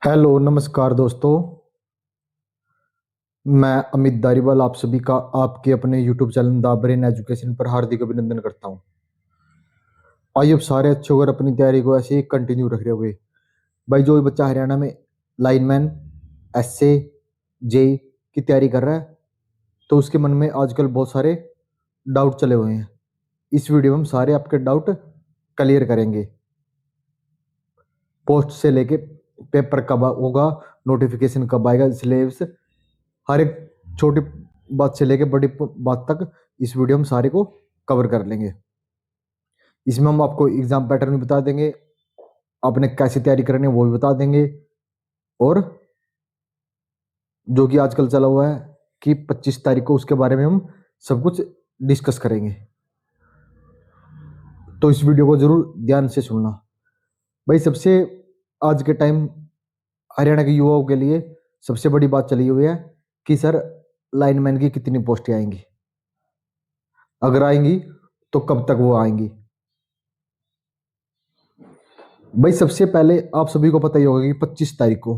Hello नमस्कार दोस्तों। मैं अमित दारीवाल आप सभी का आपके अपने YouTube channel the brain education पर हार्दिक अभिनंदन करता हूं। आइए अब सारे अच्छे होकर अपनी तैयारी को ऐसे ही कंटिन्यू रख रहे हुए भाई, जो भी बच्चा हरियाणा में लाइनमैन, एसए, जेई की तैयारी कर रहा है तो उसके मन में आजकल बहुत सारे डाउट चले हुए हैं। इस वीडियो में हम सारे आपके डाउट क्लियर करेंगे। पोस्ट से लेके पेपर कब होगा, नोटिफिकेशन कब आएगा, सिलेबस, हर एक छोटी बात से लेके बड़ी बात तक इस वीडियो में सारे को कवर कर लेंगे। इसमें हम आपको एग्जाम पैटर्न भी बता देंगे, आपने कैसे तैयारी करनी है वो भी बता देंगे, और जो कि आजकल चला हुआ है कि 25 तारीख को, उसके बारे में हम सब कुछ डिस्कस करेंगे। तो इस वीडियो को जरूर ध्यान से सुनना भाई। सबसे आज के टाइम हरियाणा के युवाओं के लिए सबसे बड़ी बात चली हुई है कि सर लाइनमैन की कितनी पोस्टें आएंगी, अगर आएंगी तो कब तक वो आएंगी। भाई सबसे पहले आप सभी को पता ही होगा कि 25 तारीख को,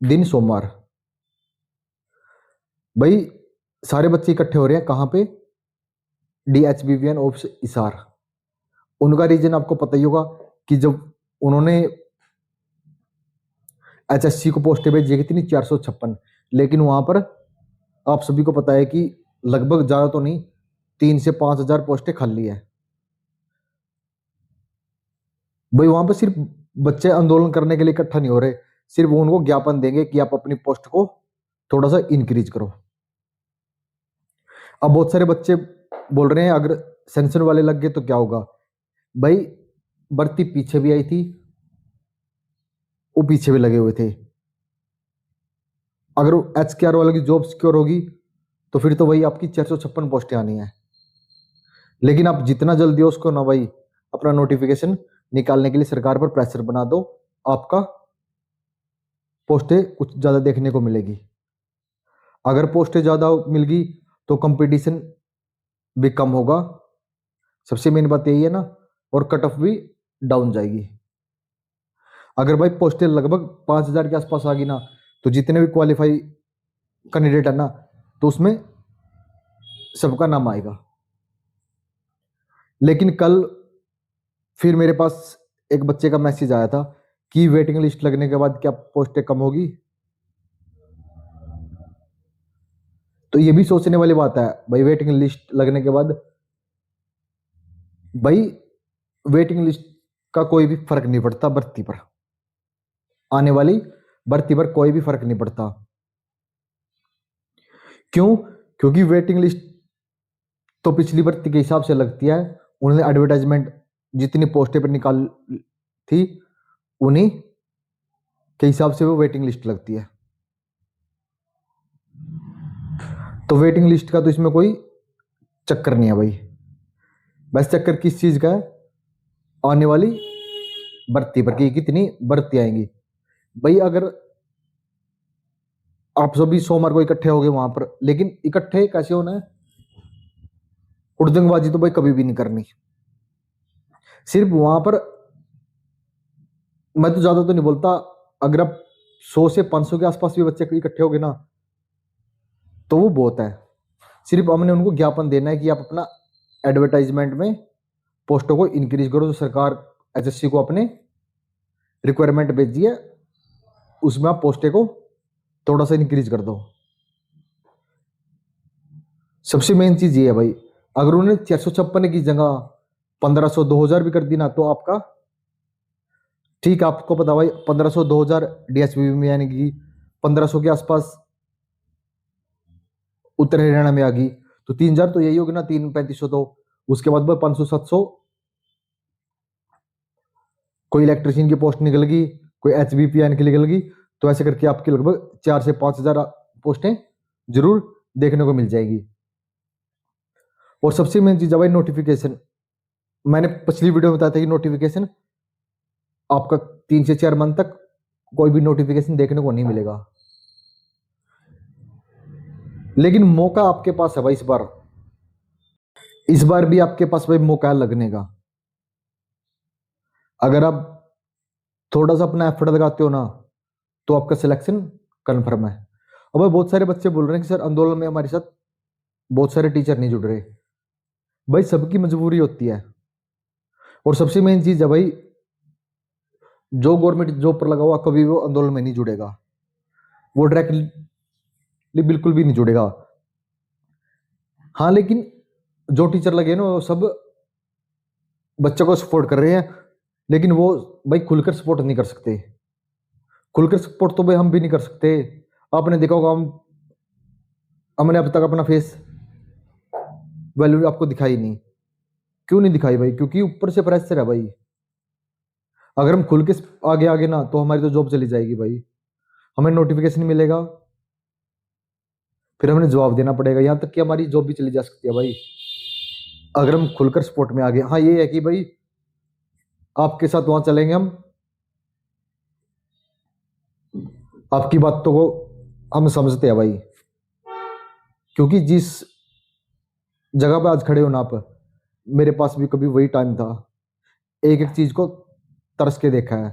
दिन सोमवार, भाई सारे बच्चे इकट्ठे हो रहे हैं कहाँ पे, DHBVN ऑफिस हिसार। उनका रीजन आपको पता ही होगा कि जब उन्होंने HSC को पोस्टें भेजी कितनी, 456, लेकिन वहां पर आप सभी को पता है कि लगभग ज्यादा तो नहीं, 3 से 5 हजार पोस्टें खाली है। भाई वहां पर सिर्फ बच्चे आंदोलन करने के लिए इकट्ठा नहीं हो रहे, सिर्फ वो उनको ज्ञापन देंगे कि आप अपनी पोस्ट को थोड़ा सा इंक्रीज करो। अब बहुत सारे बच्चे बोल रहे हैं अगर सेंशन वाले लग गए तो क्या होगा। भाई भर्ती पीछे भी आई थी, वो पीछे भी लगे हुए थे। अगर HKR वाले की जॉब सिक्योर होगी तो फिर तो वही आपकी 456 पोस्टें आनी है। लेकिन आप जितना जल्दी हो उसको ना भाई अपना नोटिफिकेशन निकालने के लिए सरकार पर प्रेशर बना दो, आपका पोस्टें कुछ ज्यादा देखने को मिलेगी। अगर पोस्टें ज्यादा मिल गई तो कंपटीशन भी कम होगा, सबसे मेन बात यही है ना, और कट ऑफ भी डाउन जाएगी। अगर भाई पोस्टें लगभग 5 हजार के आसपास आ गई ना, तो जितने भी क्वालिफाई कैंडिडेट है ना, तो उसमें सबका नाम आएगा। लेकिन कल फिर मेरे पास एक बच्चे का मैसेज आया था कि वेटिंग लिस्ट लगने के बाद क्या पोस्टें कम होगी। तो ये भी सोचने वाली बात है भाई, वेटिंग लिस्ट लगने के बाद भाई वेटिंग लिस्ट का कोई भी फर्क नहीं पड़ता भर्ती पर, आने वाली भर्ती पर कोई भी फर्क नहीं पड़ता। क्यों? क्योंकि वेटिंग लिस्ट तो पिछली भर्ती के हिसाब से लगती है, उन्होंने एडवर्टाइजमेंट जितनी पोस्टें पर निकाल थी उन्हीं के हिसाब से वो वेटिंग लिस्ट लगती है। तो वेटिंग लिस्ट का तो इसमें कोई चक्कर नहीं है भाई। बस चक्कर किस चीज का है, आने वाली भर्ती पर कि कितनी भर्ती आएंगी। भाई अगर आप सभी सोमवार को इकट्ठे हो गए वहां पर, लेकिन इकट्ठे कैसे होना है, उड़दंगबाजी तो भाई कभी भी नहीं करनी। सिर्फ वहां पर मैं तो ज्यादा तो नहीं बोलता, अगर आप 100 से 500 के आसपास भी बच्चे इकट्ठे हो गए ना तो वो बहुत है। सिर्फ हमने उनको ज्ञापन देना है कि आप अपना एडवर्टाइजमेंट में पोस्टों को इंक्रीज करो, जो सरकार HSC को अपने रिक्वायरमेंट भेजी है उसमें आप पोस्टें को थोड़ा सा इंक्रीज कर दो। सबसे मेन चीज ये है भाई, अगर उन्होंने 456 की जगह 1500 2000 भी कर दी ना, तो आपका ठीक है, आपको पता भाई 1500 2000 DHBB में, यानी कि 1500 के आसपास उत्तर हरियाणा में आ गई, तो 3000 तो यही होगी ना, 3 3500। तो उसके बाद भाई 500 700 कोई इलेक्ट्रिशियन की पोस्ट निकल गई, कोई HBPN की निकल गई, तो ऐसे करके आपकी लगभग 4 से 5 हजार पोस्टें जरूर देखने को मिल जाएगी। और सबसे मेन चीज है भाई नोटिफिकेशन। मैंने पिछली वीडियो में बताया था कि नोटिफिकेशन आपका 3 से 4 मंथ तक कोई भी नोटिफिकेशन देखने को नहीं मिलेगा। लेकिन मौका आपके पास है भाई, इस बार भी आपके पास भाई मौका है लगने का। अगर आप थोड़ा सा अपना एफर्ट लगाते हो ना, तो आपका सिलेक्शन कन्फर्म है। अब भाई बहुत सारे बच्चे बोल रहे हैं कि सर आंदोलन में हमारे साथ बहुत सारे टीचर नहीं जुड़ रहे। भाई सबकी मजबूरी होती है, और सबसे मेन चीज है भाई, जो गवर्नमेंट जॉब पर लगा हुआ कभी वो आंदोलन में नहीं जुड़ेगा, वो डायरेक्टली बिल्कुल भी नहीं जुड़ेगा। हाँ लेकिन जो टीचर लगे ना वो सब बच्चों को सपोर्ट कर रहे हैं, लेकिन वो भाई खुलकर सपोर्ट नहीं कर सकते। खुलकर सपोर्ट तो भाई हम भी नहीं कर सकते। आपने देखा होगा, हमने अब तक अपना फेस वैल्यू आपको दिखाई नहीं। क्यों नहीं दिखाई भाई? क्योंकि ऊपर से प्रेशर है भाई। अगर हम खुल के आगे आगे ना तो हमारी तो जॉब चली जाएगी भाई, हमें नोटिफिकेशन मिलेगा, फिर हमें जवाब देना पड़ेगा, यहां तक कि हमारी जॉब भी चली जा सकती है भाई अगर हम खुलकर सपोर्ट में आ गए। हाँ ये है कि भाई आपके साथ वहां चलेंगे हम, आपकी बातों को हम समझते हैं भाई, क्योंकि जिस जगह पे आज खड़े हो ना आप, मेरे पास भी कभी वही टाइम था, एक एक चीज को तरस के देखा है।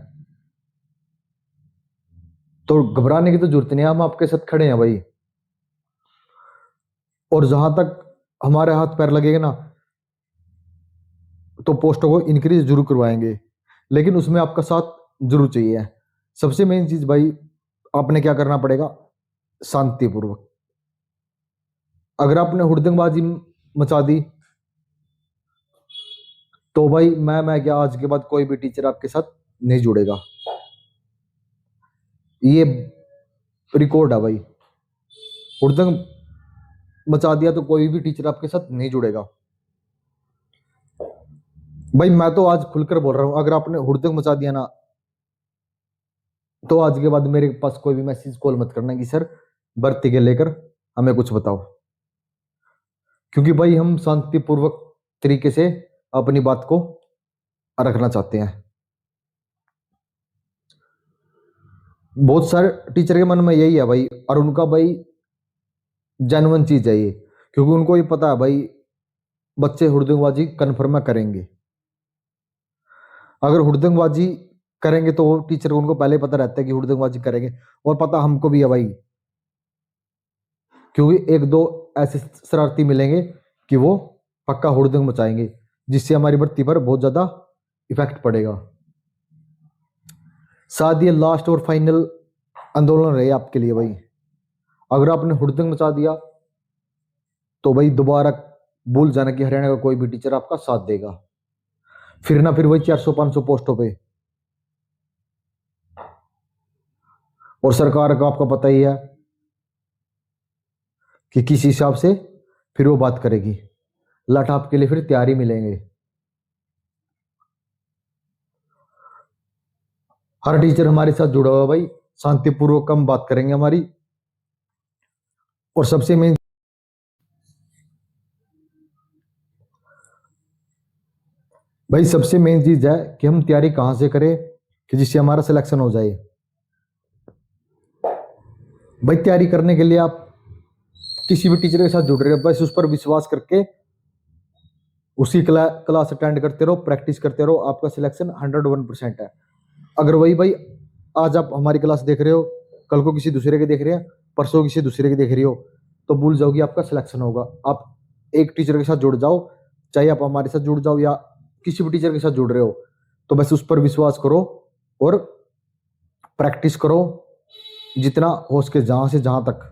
तो घबराने की तो जरूरत नहीं है, हम आपके साथ खड़े हैं भाई। और जहां तक हमारे हाथ पैर लगेगा ना तो पोस्टों को इंक्रीज जरूर करवाएंगे, लेकिन उसमें आपका साथ जरूर चाहिए। सबसे मेन चीज भाई, आपने क्या करना पड़ेगा, शांतिपूर्वक। अगर आपने हुड़दंगबाजी मचा दी तो भाई मैं क्या, आज के बाद कोई भी टीचर आपके साथ नहीं जुड़ेगा, ये रिकॉर्ड है भाई। हुड़दंग मचा दिया तो कोई भी टीचर आपके साथ नहीं जुड़ेगा। भाई मैं तो आज खुलकर बोल रहा हूं, अगर आपने हुड़दंग मचा दिया ना तो आज के बाद मेरे पास कोई भी मैसेज कॉल मत करना कि सर भर्ती के लेकर हमें कुछ बताओ, क्योंकि भाई हम शांतिपूर्वक तरीके से अपनी बात को रखना चाहते हैं। बहुत सारे टीचर के मन में यही है भाई, और उनका भाई जेन्युइन चीज है ये, क्योंकि उनको ये पता है भाई बच्चे हुड़दंगबाजी कन्फर्म करेंगे। अगर हुड़दंगबाजी करेंगे तो वो टीचर को, उनको पहले पता रहता है कि हुड़दंगबाजी करेंगे, और पता हमको भी है भाई, क्योंकि एक दो ऐसे शरारती मिलेंगे कि वो पक्का हुड़दंग मचाएंगे, जिससे हमारी भर्ती पर बहुत ज्यादा इफेक्ट पड़ेगा। शायद ये लास्ट और फाइनल आंदोलन रहे आपके लिए भाई। अगर आपने हुड़दंग मचा दिया तो भाई दोबारा भूल जाना कि हरियाणा का कोई भी टीचर आपका साथ देगा, फिर ना फिर वही 400-500 पोस्टों पे। और सरकार का आपका पता ही है कि किस हिसाब से फिर वो बात करेगी, लट आपके लिए फिर तैयारी मिलेंगे। हर टीचर हमारे साथ जुड़ा हुआ भाई, शांतिपूर्वक हम बात करेंगे हमारी। और सबसे मेन भाई, सबसे मेन चीज है कि हम तैयारी कहां से करें कि जिससे हमारा सिलेक्शन हो जाए। भाई तैयारी करने के लिए आप किसी भी टीचर के साथ जुड़ रहे हो, बस उस पर विश्वास करके उसी क्लास अटेंड करते रहो, प्रैक्टिस करते रहो, आपका सिलेक्शन 101% है। अगर वही भाई आज आप हमारी क्लास देख रहे हो, कल को किसी दूसरे के देख रहे हैं, परसों किसी दूसरे के देख रही हो, तो भूल जाओगी आपका सिलेक्शन होगा। आप एक टीचर के साथ जुड़ जाओ, चाहे आप हमारे साथ जुड़ जाओ या किसी भी टीचर के साथ जुड़ रहे हो, तो बस उस पर विश्वास करो और प्रैक्टिस करो जितना हो सके, जहां से जहां तक।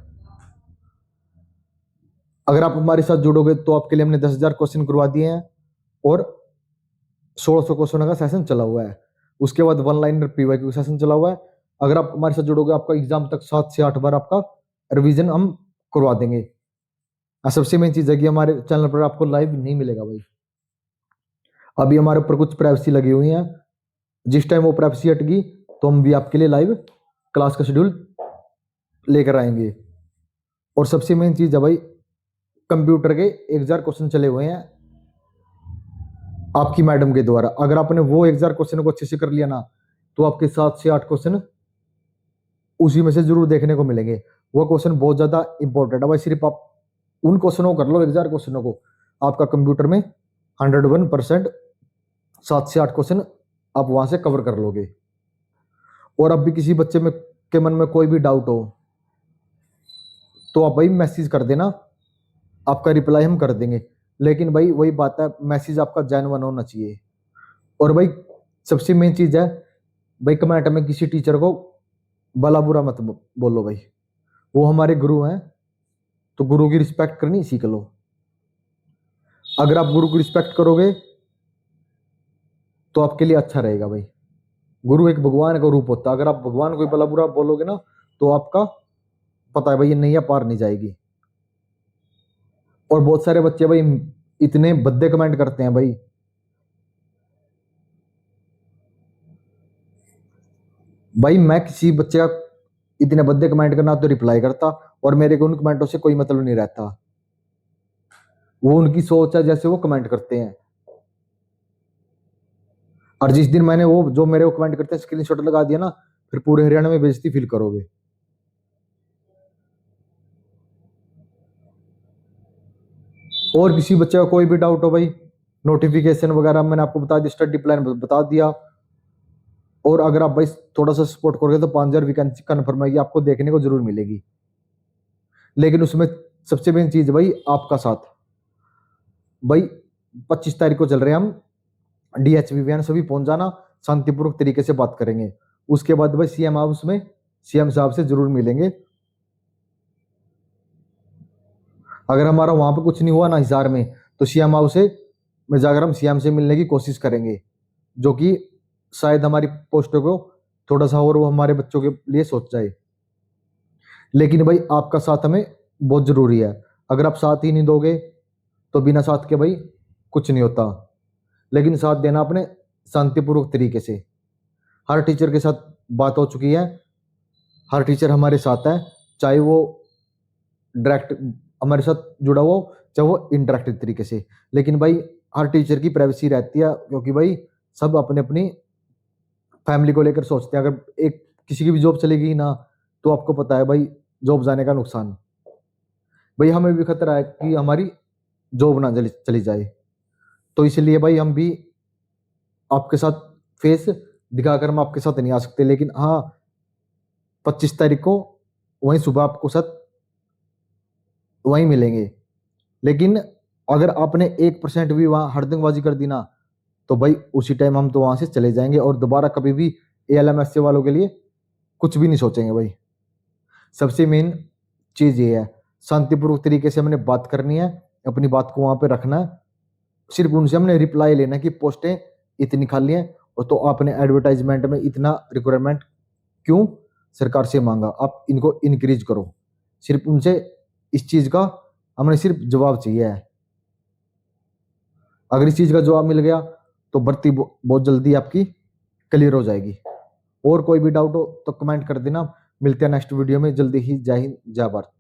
अगर आप हमारे साथ जुड़ोगे तो आपके लिए हमने 10,000 क्वेश्चन करवा दिए हैं, और 1600 क्वेश्चन का सेशन चला हुआ है। उसके बाद वन लाइनर पीवाईक्यू सेशन चला हुआ है। अगर आप हमारे साथ जुड़ोगे, आपका एग्जाम तक 7 से 8 बार आपका रिवीजन हम करवा देंगे। और सबसे मेन चीज है कि हमारे चैनल पर आपको लाइव नहीं मिलेगा भाई। अभी हमारे ऊपर कुछ प्राइवेसी लगी हुई है, जिस टाइम वो प्राइवेसी हटेगी तो हम भी आपके लिए लाइव क्लास का शेड्यूल लेकर आएंगे। और सबसे मेन चीज है भाई, कंप्यूटर के 1000 क्वेश्चन चले हुए हैं आपकी मैडम के द्वारा। अगर आपने वो 1000 क्वेश्चन को अच्छे से कर लिया ना, तो आपके 7 से 8 क्वेश्चन उसी में से जरूर देखने को मिलेंगे। वो क्वेश्चन बहुत ज्यादा इंपॉर्टेंट है भाई, सिर्फ आप उन क्वेश्चनों को कर लो, 1000 क्वेश्चनों को, आपका कंप्यूटर में 101% 7 से 8 क्वेश्चन आप वहां से कवर कर लोगे। और अब भी किसी बच्चे में के मन में कोई भी डाउट हो तो आप भाई मैसेज कर देना, आपका रिप्लाई हम कर देंगे। लेकिन भाई वही बात है, मैसेज आपका जेन्युइन होना चाहिए। और भाई सबसे मेन चीज है भाई, कमेंट में किसी टीचर को भला बुरा मत बोलो भाई, वो हमारे गुरु हैं, तो गुरु की रिस्पेक्ट करनी सीख लो। अगर आप गुरु की रिस्पेक्ट करोगे तो आपके लिए अच्छा रहेगा भाई। गुरु एक भगवान का रूप होता है, अगर आप भगवान को भला बुरा बोलोगे ना तो आपका पता है भाई ये नैया पार नहीं जाएगी। और बहुत सारे बच्चे भाई इतने भद्दे कमेंट करते हैं भाई, मैं किसी बच्चे का इतने भद्दे कमेंट करना तो रिप्लाई करता, और मेरे को उन कमेंटों से कोई मतलब नहीं रहता। वो उनकी सोच है जैसे वो कमेंट करते हैं। और जिस दिन मैंने वो जो मेरे को कमेंट करते हैं स्क्रीनशॉट लगा दिया ना, फिर पूरे हरियाणा में बेइज्जती फील करोगे। और किसी बच्चे का कोई भी डाउट हो भाई, नोटिफिकेशन वगैरह मैंने आपको बता दिया, स्टडी प्लान बता दिया। और अगर आप भाई थोड़ा सा सपोर्ट करोगे तो 5,000 वैकेंसी कन्फर्म है, आपको देखने को जरूर मिलेगी। लेकिन उसमें सबसे मेन चीज भाई आपका साथ। भाई 25 तारीख को चल रहे हैं हम DHV वैन, सभी पहुंच जाना, शांतिपूर्वक तरीके से बात करेंगे। उसके बाद भाई CM हाउस में CM साहब से जरूर मिलेंगे। अगर हमारा वहां पे कुछ नहीं हुआ ना हिसार में, तो CM हाउस से में जाकर हम CM से मिलने की कोशिश करेंगे, जो कि शायद हमारी पोस्टों को थोड़ा सा और वो हमारे बच्चों के लिए सोच जाए। लेकिन भाई आपका साथ हमें बहुत जरूरी है। अगर आप साथ ही नहीं दोगे तो बिना साथ के भाई कुछ नहीं होता। लेकिन साथ देना अपने शांतिपूर्वक तरीके से। हर टीचर के साथ बात हो चुकी है, हर टीचर हमारे साथ है, चाहे वो डायरेक्ट हमारे साथ जुड़ा हुआ हो, चाहे वो इंटरेक्टिव तरीके से। लेकिन भाई हर टीचर की प्राइवेसी रहती है, क्योंकि भाई सब अपने अपनी फैमिली को लेकर सोचते हैं। अगर एक किसी की भी जॉब चलेगी ना, तो आपको पता है भाई जॉब जाने का नुकसान। भाई हमें भी खतरा है कि हमारी जॉब ना चली जाए। तो इसलिए भाई हम भी आपके साथ फेस दिखाकर हम आपके साथ नहीं आ सकते। लेकिन हाँ, 25 तारीख को वहीं सुबह आपको साथ वहीं मिलेंगे। लेकिन अगर आपने 1% भी वहां हड़दंगबाजी कर दी ना, तो भाई उसी टाइम हम तो वहां से चले जाएंगे, और दोबारा कभी भी ALMS वालों के लिए कुछ भी नहीं सोचेंगे भाई। सबसे मेन चीज ये है, शांतिपूर्वक तरीके से हमने बात करनी है, अपनी बात को वहां पे रखना है। सिर्फ उनसे हमने रिप्लाई लेना है कि पोस्टें इतनी खाली हैं, और तो आपने एडवर्टाइजमेंट में इतना रिक्वायरमेंट क्यों सरकार से मांगा, आप इनको इंक्रीज करो। सिर्फ उनसे इस चीज का हमें सिर्फ जवाब चाहिए है। अगर इस चीज का जवाब मिल गया तो भर्ती बहुत जल्दी आपकी क्लियर हो जाएगी। और कोई भी डाउट हो तो कमेंट कर देना। मिलते हैं नेक्स्ट वीडियो में जल्दी ही। जय हिंद, जय भारत।